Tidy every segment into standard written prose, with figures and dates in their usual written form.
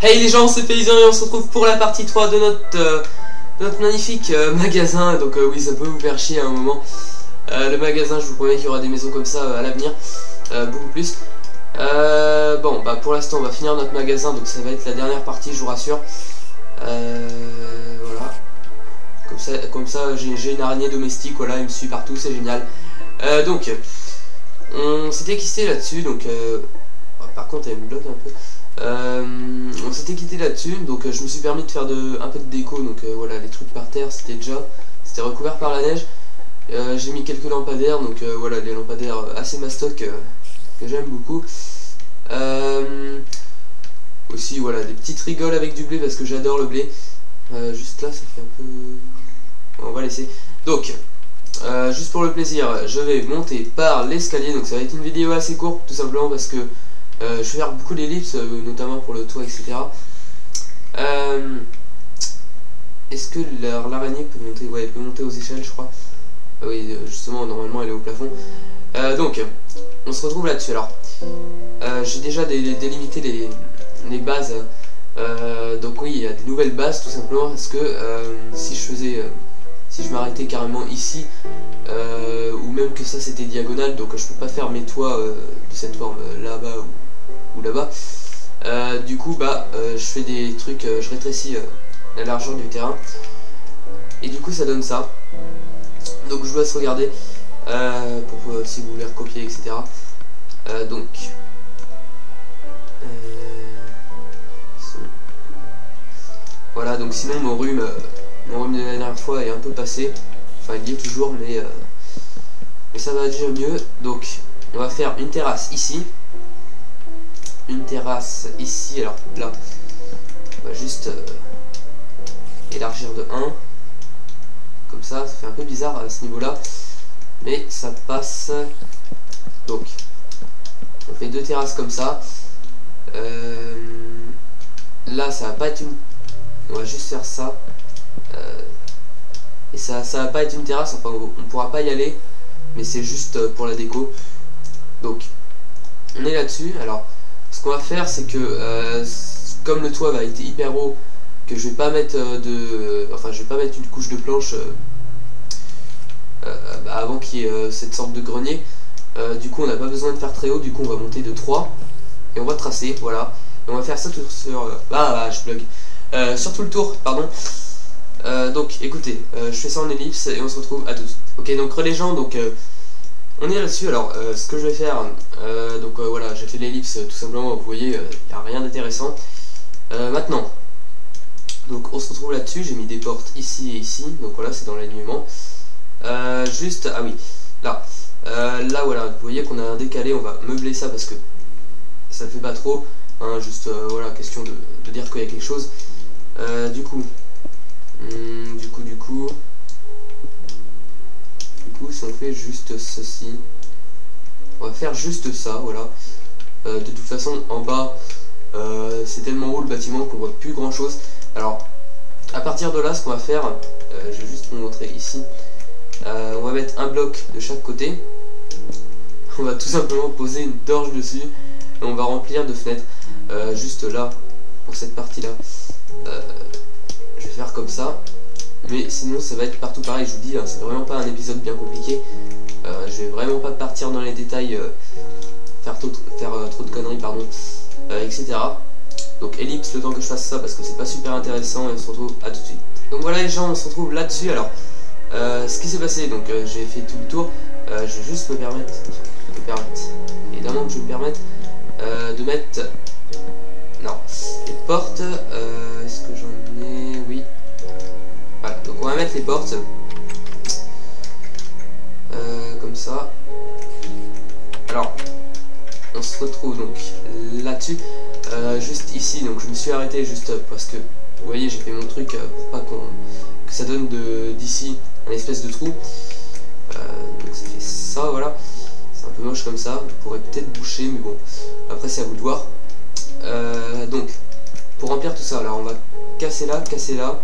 Hey les gens, c'est Paysan et on se retrouve pour la partie 3 de notre magnifique magasin. Donc oui, ça peut vous faire chier à un moment. Le magasin, je vous promets qu'il y aura des maisons comme ça à l'avenir, beaucoup plus. Bon, bah pour l'instant on va finir notre magasin, donc ça va être la dernière partie, je vous rassure. Voilà. Comme ça j'ai une araignée domestique, voilà, elle me suit partout, c'est génial. Donc, on s'était quitté là-dessus, donc... par contre elle me bloque un peu. On s'était quitté là-dessus, donc je me suis permis de faire un peu de déco, donc voilà, les trucs par terre, c'était recouvert par la neige. J'ai mis quelques lampadaires, donc voilà, des lampadaires assez mastoc que j'aime beaucoup. Aussi voilà, des petites rigoles avec du blé parce que j'adore le blé. Juste là ça fait un peu... On va laisser. Donc, juste pour le plaisir, je vais monter par l'escalier, donc ça va être une vidéo assez courte tout simplement parce que je vais faire beaucoup d'ellipses, notamment pour le toit, etc. Est-ce que l'araignée peut monter? Ouais, elle peut monter aux échelles, je crois. Oui, justement, normalement, elle est au plafond. Donc, on se retrouve là-dessus. Alors, j'ai déjà délimité les bases. Donc oui, il y a des nouvelles bases, tout simplement, parce que si je m'arrêtais carrément ici, ou même que ça c'était diagonal, donc je peux pas faire mes toits de cette forme là-bas ou là-bas. Du coup bah je fais des trucs, je rétrécis la largeur du terrain et du coup ça donne ça. Donc je vous laisse regarder pour si vous voulez recopier, etc. Donc voilà, donc sinon mon rhume de la dernière fois est un peu passé, enfin il y est toujours, mais ça va déjà mieux. Donc on va faire une terrasse ici, une terrasse ici. Alors là on va juste élargir de 1 comme ça fait un peu bizarre à ce niveau là, mais ça passe. Donc on fait deux terrasses comme ça. Là ça va pas être une... On va juste faire ça. Et ça va pas être une terrasse, enfin on pourra pas y aller, mais c'est juste pour la déco. Donc on est là-dessus. Alors ce qu'on va faire c'est que comme le toit va être hyper haut, que je vais pas mettre je vais pas mettre une couche de planche avant qu'il y ait cette sorte de grenier. Du coup on n'a pas besoin de faire très haut, du coup on va monter de 3 et on va tracer, voilà. Et on va faire ça tout sur... je bloque. Sur tout le tour, pardon. Donc écoutez, je fais ça en ellipse et on se retrouve à tout de suite. Ok, donc les gens, donc on est là-dessus. Alors ce que je vais faire, voilà, j'ai fait l'ellipse tout simplement, vous voyez, il n'y a rien d'intéressant. Maintenant, donc on se retrouve là-dessus, j'ai mis des portes ici et ici, donc voilà, c'est dans l'alignement. Juste, ah oui, là voilà, vous voyez qu'on a un décalé, on va meubler ça parce que ça fait pas trop, hein, juste voilà, question de dire qu'il y a quelque chose. Du coup, si on fait juste ceci, on va faire juste ça, voilà. De toute façon, en bas, c'est tellement haut le bâtiment qu'on voit plus grand chose. Alors, à partir de là, ce qu'on va faire, je vais juste vous montrer ici. On va mettre un bloc de chaque côté. On va tout simplement poser une torche dessus et on va remplir de fenêtres. Juste là, pour cette partie-là. Je vais faire comme ça, mais sinon ça va être partout pareil, je vous dis, hein, c'est vraiment pas un épisode bien compliqué. Je vais vraiment pas partir dans les détails, faire trop de conneries, pardon, etc. Donc ellipse le temps que je fasse ça parce que c'est pas super intéressant et on se retrouve à tout de suite. Donc voilà les gens, on se retrouve là-dessus. Alors ce qui s'est passé, donc j'ai fait tout le tour, je vais juste me permettre, évidemment que je vais me permettre de mettre... Non, les portes, est-ce que j'en ai? Oui. Voilà, donc on va mettre les portes. Comme ça. Alors, on se retrouve donc là-dessus. Juste ici, donc je me suis arrêté juste parce que, vous voyez, j'ai fait mon truc pour pas que ça donne d'ici un espèce de trou. Donc ça fait ça, voilà. C'est un peu moche comme ça. Vous pourrez peut-être boucher, mais bon, après c'est à vous de voir. Donc pour remplir tout ça, alors on va casser là, casser là,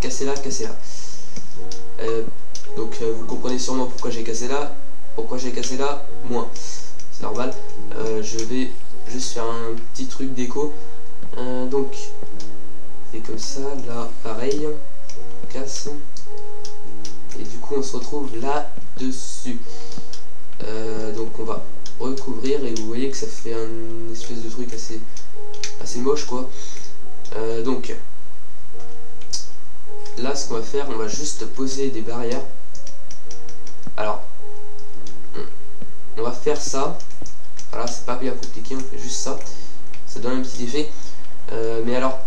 casser là, casser là. Donc vous comprenez sûrement pourquoi j'ai cassé là, moins, c'est normal. Je vais juste faire un petit truc déco, Donc c'est comme ça, là pareil, on casse. Et du coup on se retrouve là-dessus. Donc on va recouvrir et vous voyez que ça fait un espèce de truc assez moche quoi. Donc là ce qu'on va faire, on va juste poser des barrières. Alors on va faire ça. Voilà, c'est pas bien compliqué, on fait juste ça. Ça donne un petit effet. Mais alors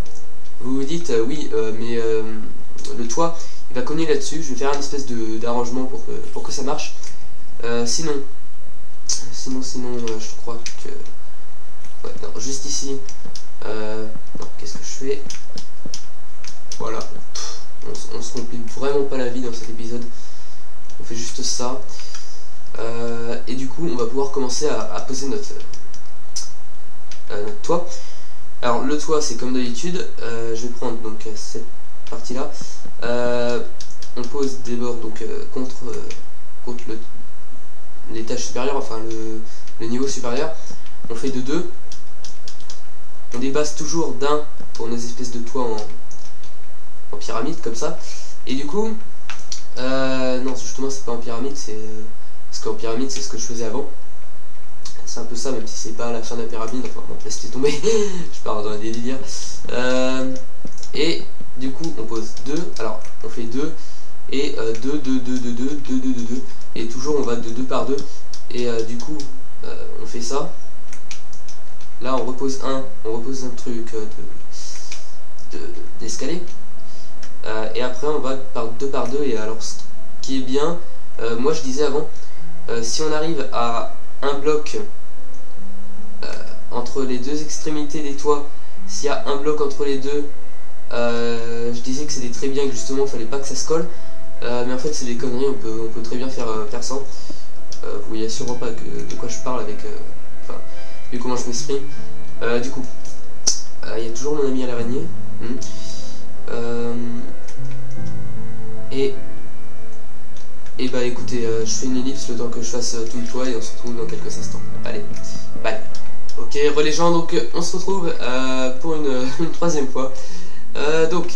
vous vous dites oui mais le toit il va cogner là-dessus. Je vais faire une espèce d'arrangement pour que ça marche. Sinon je crois que ouais, non, juste ici non, qu'est-ce que je fais? Voilà, on se complique vraiment pas la vie dans cet épisode, on fait juste ça. Et du coup on va pouvoir commencer à poser notre toit. Alors le toit c'est comme d'habitude, je vais prendre donc cette partie là, on pose des bords donc contre l'étage supérieur, enfin le niveau supérieur, on fait de 2, on dépasse toujours d'un pour nos espèces de toits en pyramide comme ça, et du coup non justement c'est pas en pyramide, c'est parce qu'en pyramide c'est ce que je faisais avant, c'est un peu ça même si c'est pas la fin de la pyramide, enfin bon, laissez tomber, je pars dans des délires. Et du coup on pose 2, alors on fait 2 et 2, 2, 2, 2, 2, 2, 2, 2, 2, et toujours on va de 2 par 2, et du coup on fait ça, là on repose un truc d'escalier, et après on va par 2 par 2, et alors ce qui est bien, moi je disais avant, si on arrive à un bloc entre les deux extrémités des toits, s'il y a un bloc entre les deux, je disais que c'était très bien, que justement il fallait pas que ça se colle, mais en fait c'est des conneries, on peut très bien faire ça. Vous voyez sûrement pas de quoi je parle avec, enfin, vu comment je m'exprime. Du coup, il y a toujours mon ami à l'araignée. Et bah écoutez, je fais une ellipse le temps que je fasse tout le toit et on se retrouve dans quelques instants. Allez, bye. Ok, les gens, donc on se retrouve pour une troisième fois. Donc,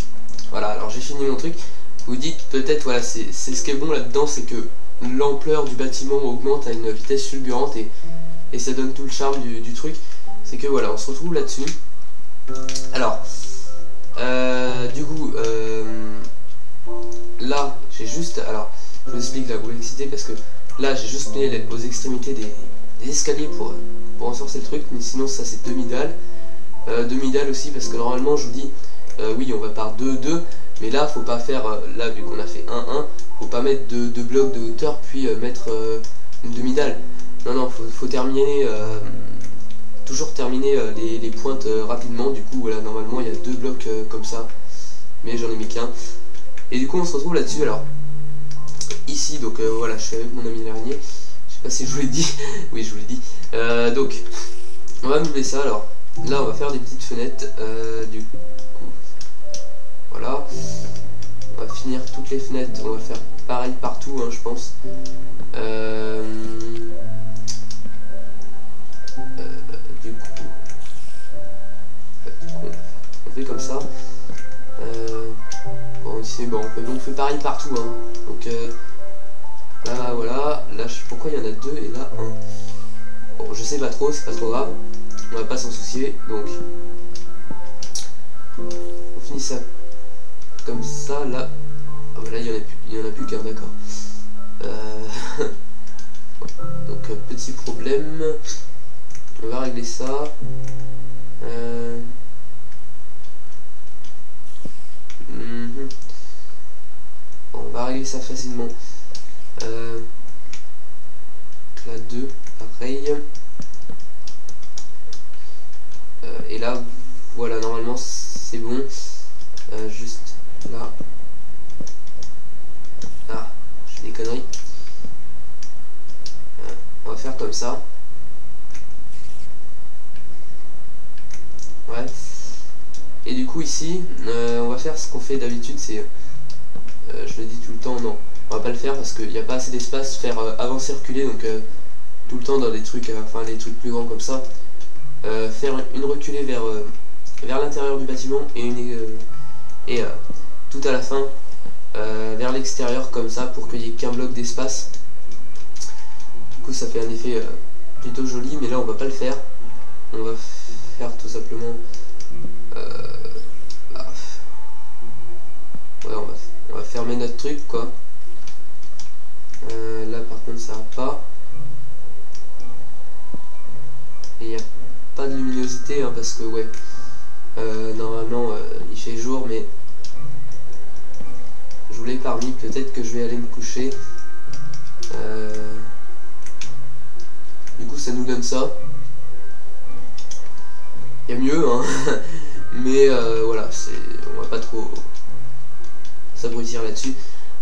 voilà, alors j'ai fini mon truc. Vous dites peut-être, voilà, c'est ce qui est bon là-dedans, c'est que l'ampleur du bâtiment augmente à une vitesse fulgurante et ça donne tout le charme du truc. C'est que voilà, on se retrouve là-dessus. Alors, du coup, là, j'ai juste... Alors, je vous explique la complexité parce que là, j'ai juste mis aux extrémités des escaliers pour renforcer le truc, mais sinon ça c'est demi-dalle. Demi-dalle aussi parce que normalement, je vous dis, oui, on va par 2, 2, mais là, faut pas faire, là, vu qu'on a fait 1, 1, faut pas mettre deux blocs de hauteur puis mettre une demi-dalle. Non, non, faut terminer... toujours terminer les pointes rapidement. Du coup voilà, normalement il y a 2 blocs comme ça, mais j'en ai mis qu'un, et du coup on se retrouve là-dessus. Alors ici donc voilà, je suis avec mon ami l'araignée, je sais pas si je vous l'ai dit. Oui, je vous l'ai dit. Donc on va meubler ça. Alors là on va faire des petites fenêtres, du coup voilà, on va finir toutes les fenêtres, on va faire pareil partout hein, je pense. Du coup, on fait comme ça. Bon, ici, bon, on fait pareil partout. Hein. Donc là, voilà. Là, je sais pourquoi il y en a 2 et là 1. Bon, je sais pas trop, c'est pas trop grave. On va pas s'en soucier. Donc, on finit ça comme ça. Là, ah, bah là, il y en a plus qu'un, d'accord. Donc, petit problème. On va régler ça. Bon, on va régler ça facilement. Là 2, pareil. Et là, voilà, normalement c'est bon. Juste là. Ah, je fais des conneries. On va faire comme ça. Ouais. Et du coup ici, on va faire ce qu'on fait d'habitude, c'est, je le dis tout le temps, non, on va pas le faire parce qu'il n'y a pas assez d'espace, faire avancer, reculer, donc tout le temps dans des trucs, enfin les trucs plus grands comme ça, faire une reculée vers vers l'intérieur du bâtiment et tout à la fin vers l'extérieur comme ça pour qu'il n'y ait qu'un bloc d'espace. Du coup ça fait un effet plutôt joli, mais là on va pas le faire. On va faire tout simplement ouais, on va fermer notre truc quoi. Là par contre ça va pas. Et il n'y a pas de luminosité hein, parce que ouais normalement il fait jour, mais je vous l'ai parmi, peut-être que je vais aller me coucher. Du coup ça nous donne ça. Il y a mieux hein mais voilà, on va pas trop s'abrutir là-dessus.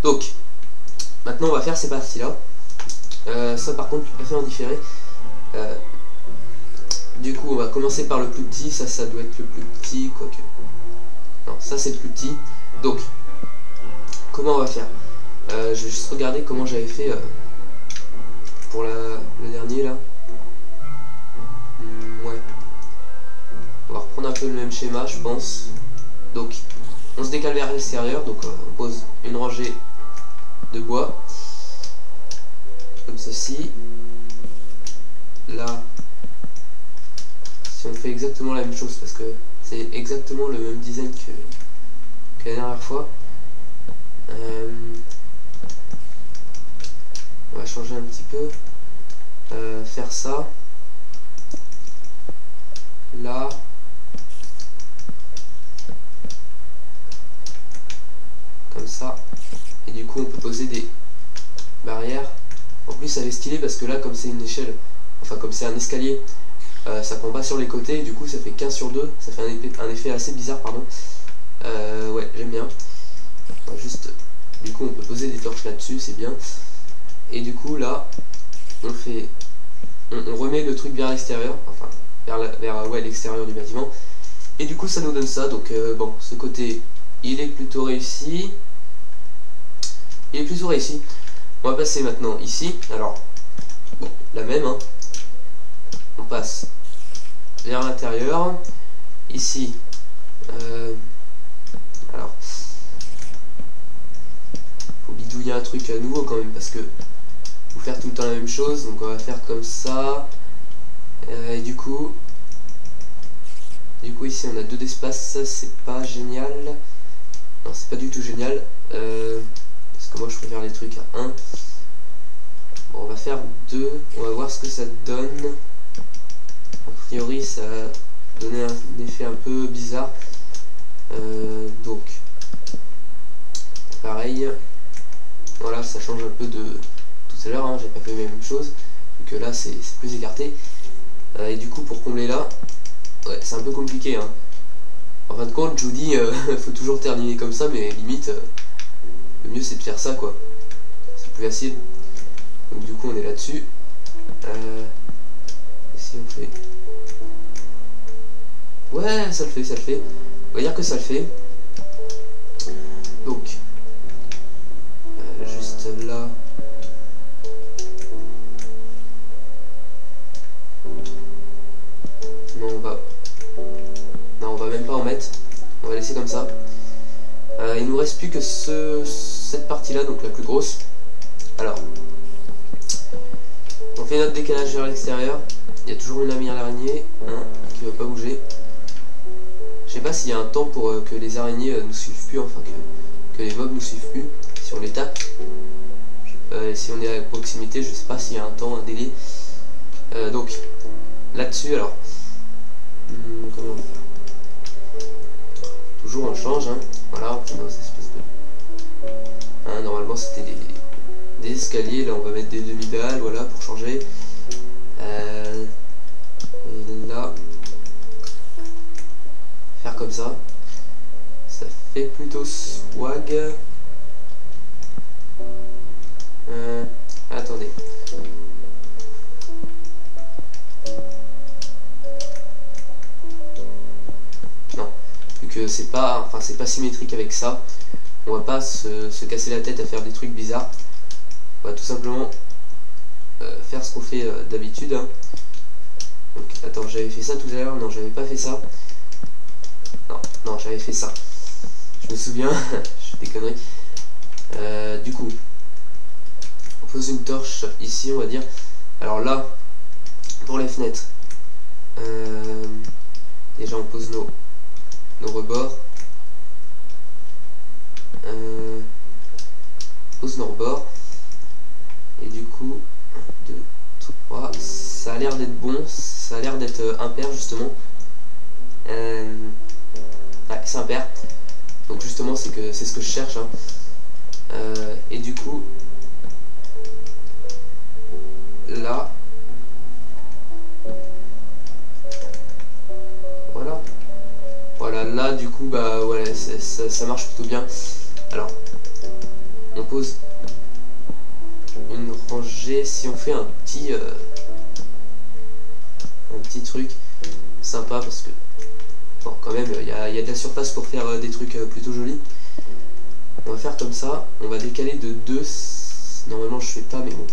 Donc maintenant on va faire ces parties là. Ça par contre je préfère en différer. Du coup on va commencer par le plus petit. Ça doit être le plus petit, quoique non, ça c'est le plus petit. Donc comment on va faire? Je vais juste regarder comment j'avais fait pour le dernier là. Ouais, on va reprendre un peu le même schéma je pense. Donc on se décale vers l'extérieur, donc on pose une rangée de bois comme ceci. Là si on fait exactement la même chose, parce que c'est exactement le même design que la dernière fois, on va changer un petit peu, faire ça là, comme ça, et du coup on peut poser des barrières. En plus ça va être stylé parce que là comme c'est une échelle, enfin comme c'est un escalier, ça prend pas sur les côtés et du coup ça fait 15 sur 2, ça fait un effet assez bizarre, pardon. Ouais, j'aime bien. Enfin, juste, du coup on peut poser des torches là-dessus, c'est bien. Et du coup là, on remet le truc vers l'extérieur, enfin vers ouais, l'extérieur du bâtiment. Et du coup ça nous donne ça, donc bon, ce côté il est plutôt réussi. Il est plutôt réussi. On va passer maintenant ici, alors, bon, la même, hein. On passe vers l'intérieur. Ici, alors, faut bidouiller un truc à nouveau quand même parce que faut faire tout le temps la même chose. Donc on va faire comme ça. Et du coup ici on a 2 d'espace. C'est pas génial. Non, c'est pas du tout génial. Parce que moi je préfère les trucs à 1. Bon, on va faire 2. On va voir ce que ça donne. A priori ça a donné un effet un peu bizarre. Donc pareil, voilà, ça change un peu de tout à l'heure, hein, j'ai pas fait la même chose, donc là c'est plus écarté. Et du coup pour combler là, ouais, c'est un peu compliqué, hein. En fin de compte je vous dis, faut toujours terminer comme ça, mais limite le mieux c'est de faire ça quoi, c'est plus facile. Donc du coup on est là dessus. Si on fait, ouais, ça le fait, on va dire que ça le fait. Donc juste là, non on va même pas en mettre, on va laisser comme ça. Il nous reste plus que cette partie là, donc la plus grosse. Alors on fait notre décalage vers l'extérieur. Il y a toujours une lumière d'araignée, hein, qui ne va pas bouger. Je sais pas s'il y a un temps pour que les araignées nous suivent plus, enfin que les mobs nous suivent plus si on les tape. Si on est à proximité, je sais pas s'il y a un temps, un délai. Donc là-dessus, alors comment on va faire? Toujours on change, hein. Voilà, on fait dans cette espèce de, hein, normalement c'était des escaliers, là on va mettre des demi-dalles, voilà, pour changer. Et là, faire comme ça, ça fait plutôt swag. Attendez. Non, vu que c'est pas, enfin c'est pas symétrique avec ça, on va pas se casser la tête à faire des trucs bizarres. On va tout simplement faire ce qu'on fait d'habitude, hein. Donc attends, j'avais fait ça tout à l'heure, non j'avais pas fait ça. Non, j'avais fait ça. Je me souviens, je fais des conneries. Du coup, on pose une torche ici, on va dire. Alors là, pour les fenêtres, déjà on pose nos rebords. On pose nos rebords. Et du coup, 1, 2, 3, ça a l'air d'être bon, ça a l'air d'être impair justement. Ouais, c'est impair. Donc justement c'est ce que je cherche. Hein. Et du coup, là, voilà, là du coup bah voilà, ça marche plutôt bien. Alors, on pose une rangée, si on fait un petit truc sympa, parce que bon, quand même il y a de la surface pour faire des trucs plutôt jolis. On va faire comme ça, on va décaler de 2, normalement je fais pas, mais bon,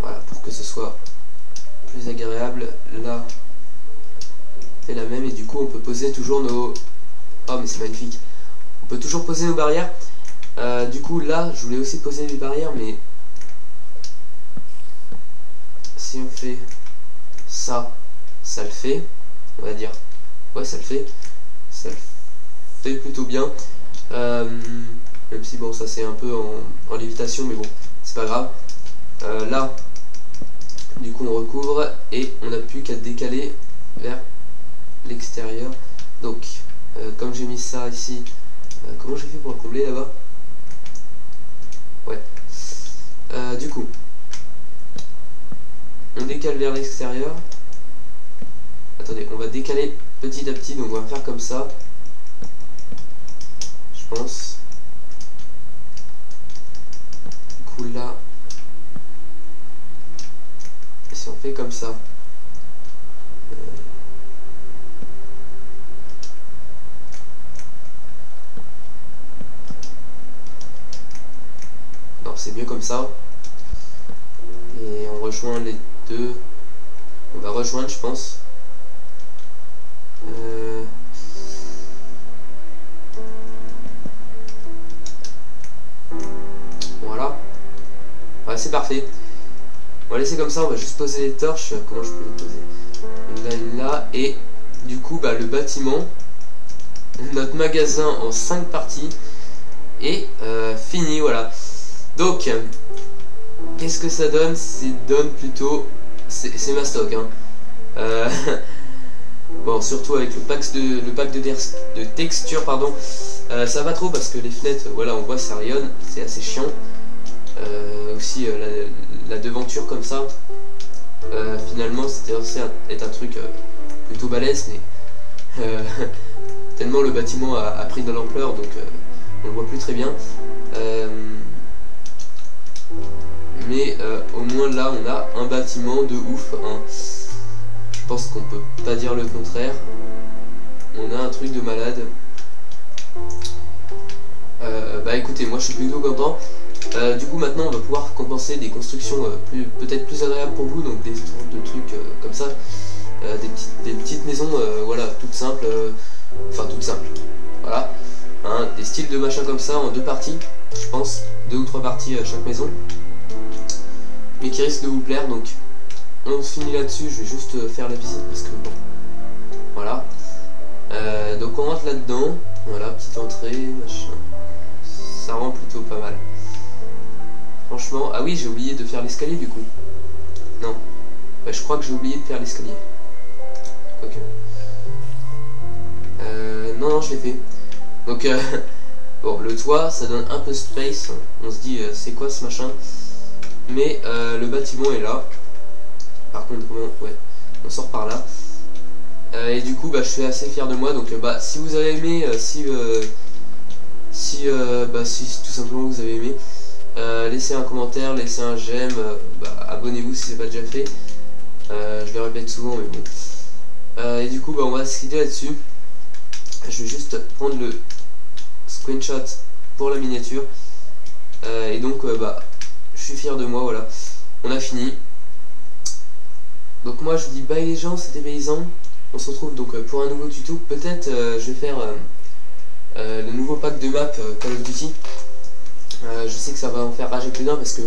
voilà, pour que ce soit plus agréable. Là c'est la même, et du coup on peut poser toujours nos... Oh mais c'est magnifique, on peut toujours poser nos barrières. Du coup là je voulais aussi poser des barrières, mais si on fait ça, ça le fait, on va dire. Ouais, ça le fait plutôt bien. Même si bon, ça c'est un peu en lévitation, mais bon, c'est pas grave. Là du coup on recouvre et on n'a plus qu'à décaler vers l'extérieur. Donc comme j'ai mis ça ici, comment j'ai fait pour le combler là-bas? Ouais. Du coup, on décale vers l'extérieur. Attendez, on va décaler petit à petit, donc on va faire comme ça. Je pense. Du coup là, et si on fait comme ça, non, c'est mieux comme ça. Et on rejoint les deux. On va rejoindre, je pense. Voilà. Ouais, c'est parfait. On va laisser comme ça, on va juste poser les torches. Comment je peux les poser? Là et là. Et du coup, bah, le bâtiment, notre magasin en 5 parties est fini. Voilà. Donc, qu'est-ce que ça donne? Ça donne plutôt... C'est mastoc, hein. Bon, surtout avec le pack de texture, pardon. Ça va trop parce que les fenêtres, voilà, on voit ça rayonne, c'est assez chiant. Aussi la devanture comme ça, finalement c'était censé être un truc plutôt balèze, mais tellement le bâtiment a pris de l'ampleur, donc on le voit plus très bien. Mais au moins là on a un bâtiment de ouf, hein. Je pense qu'on peut pas dire le contraire. On a un truc de malade. Bah écoutez, moi je suis plutôt content. Du coup maintenant on va pouvoir compenser des constructions peut-être plus agréables pour vous, donc des sortes de trucs comme ça, des petites maisons, voilà, toutes simples, enfin toutes simples, voilà, hein, des styles de machin comme ça en 2 parties, je pense, 2 ou 3 parties chaque maison, mais qui risquent de vous plaire. Donc on finit là-dessus, je vais juste faire la visite parce que bon, voilà. Donc on rentre là-dedans, voilà, petite entrée, machin, ça rend plutôt pas mal. Franchement, ah oui, j'ai oublié de faire l'escalier du coup. Non, ouais, je crois que j'ai oublié de faire l'escalier. Quoique. Non, je l'ai fait. Donc, bon, le toit, ça donne un peu space. On se dit, c'est quoi ce machin? Mais le bâtiment est là. Par contre, ouais, on sort par là. Et du coup, bah, je suis assez fier de moi. Donc, bah, si vous avez aimé, si tout simplement vous avez aimé, laissez un commentaire, laissez un j'aime, abonnez-vous si c'est pas déjà fait. Je le répète souvent, mais bon. Et du coup, bah, on va se quitter là-dessus. Je vais juste prendre le screenshot pour la miniature. Et donc, bah, je suis fier de moi, voilà. On a fini. Donc moi, je vous dis bye les gens, c'était Paysan. on se retrouve donc pour un nouveau tuto. Peut-être je vais faire le nouveau pack de map Call of Duty. Je sais que ça va en faire rager plus d'un parce que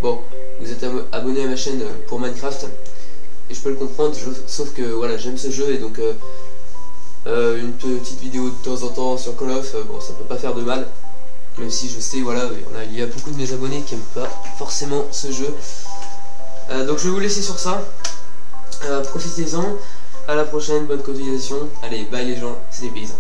bon, vous êtes abonné à ma chaîne pour Minecraft et je peux le comprendre, sauf que voilà, j'aime ce jeu et donc une petite vidéo de temps en temps sur Call of, bon, ça peut pas faire de mal, même si je sais, voilà, il y a beaucoup de mes abonnés qui aiment pas forcément ce jeu. Donc je vais vous laisser sur ça. Profitez-en, à la prochaine, bonne continuation. Allez, bye les gens, c'est des paysans.